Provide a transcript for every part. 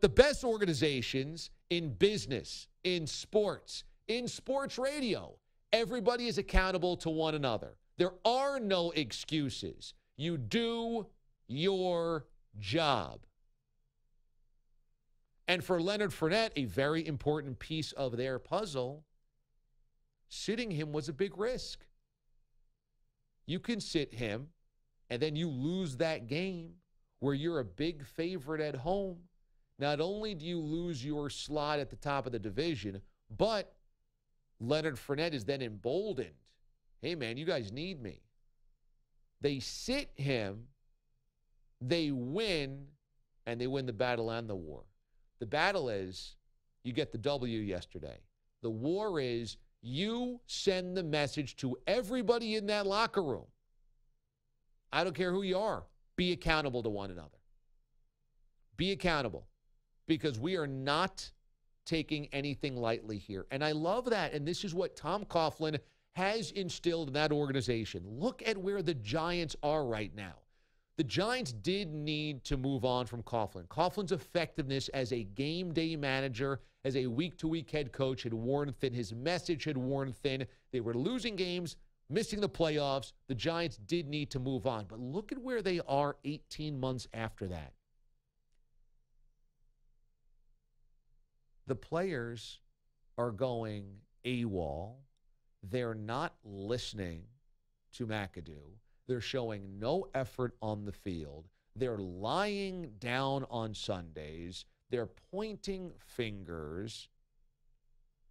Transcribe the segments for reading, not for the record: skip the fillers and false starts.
The best organizations in business, in sports radio, everybody is accountable to one another. There are no excuses. You do your job. And for Leonard Fournette, a very important piece of their puzzle, sitting him was a big risk. You can sit him, and then you lose that game where you're a big favorite at home. Not only do you lose your slot at the top of the division, but Leonard Fournette is then emboldened. Hey, man, you guys need me. They sit him, they win, and they win the battle and the war. The battle is you get the W yesterday. The war is you send the message to everybody in that locker room. I don't care who you are. Be accountable to one another. Be accountable, because we are not taking anything lightly here. And I love that. And this is what Tom Coughlin has instilled in that organization. Look at where the Giants are right now. The Giants did need to move on from Coughlin. Coughlin's effectiveness as a game day manager, as a week-to-week head coach had worn thin. His message had worn thin. They were losing games, missing the playoffs. The Giants did need to move on. But look at where they are 18 months after that. The players are going AWOL. They're not listening to McAdoo. They're showing no effort on the field. They're lying down on Sundays. They're pointing fingers.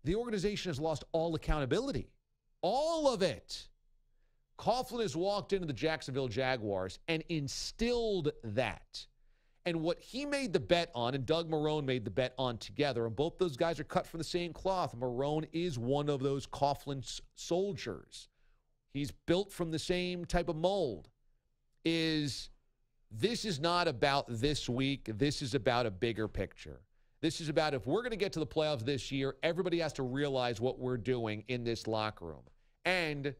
The organization has lost all accountability. All of it. Coughlin has walked into the Jacksonville Jaguars and instilled that. And what he made the bet on, and Doug Marrone made the bet on together, and both those guys are cut from the same cloth. Marrone is one of those Coughlin soldiers. He's built from the same type of mold. This is not about this week. This is about a bigger picture. This is about, if we're going to get to the playoffs this year, everybody has to realize what we're doing in this locker room. And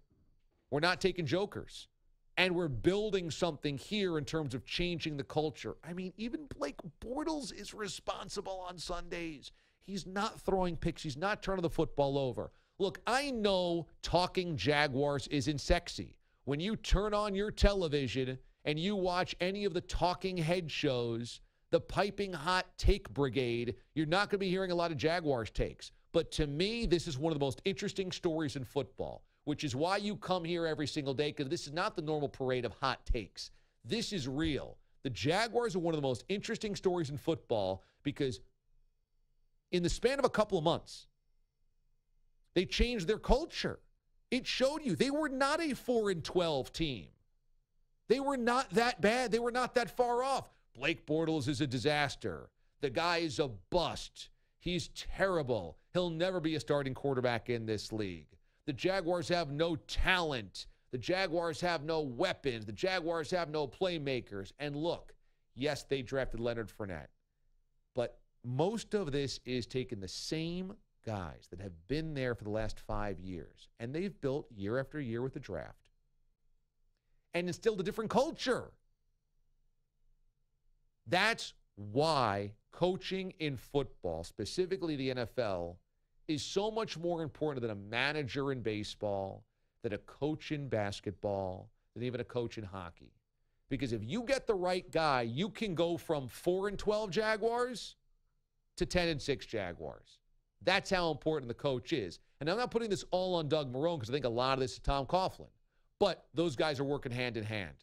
we're not taking jokers. And we're building something here in terms of changing the culture. I mean, even Blake Bortles is responsible on Sundays. He's not throwing picks. He's not turning the football over. Look, I know talking Jaguars isn't sexy. When you turn on your television and you watch any of the talking head shows, the piping hot take brigade, you're not going to be hearing a lot of Jaguars takes. But to me, this is one of the most interesting stories in football, which is why you come here every single day, because this is not the normal parade of hot takes. This is real. The Jaguars are one of the most interesting stories in football because in the span of a couple of months, they changed their culture. It showed you they were not a 4-12 team. They were not that bad. They were not that far off. Blake Bortles is a disaster. The guy is a bust. He's terrible. He'll never be a starting quarterback in this league. The Jaguars have no talent. The Jaguars have no weapons. The Jaguars have no playmakers. And look, yes, they drafted Leonard Fournette. But most of this is taking the same guys that have been there for the last 5 years, and they've built year after year with the draft and instilled a different culture. That's why coaching in football, specifically the NFL, is so much more important than a manager in baseball, than a coach in basketball, than even a coach in hockey. Because if you get the right guy, you can go from 4-12 Jaguars to 10-6 Jaguars. That's how important the coach is. And I'm not putting this all on Doug Marrone because I think a lot of this is Tom Coughlin. But those guys are working hand in hand.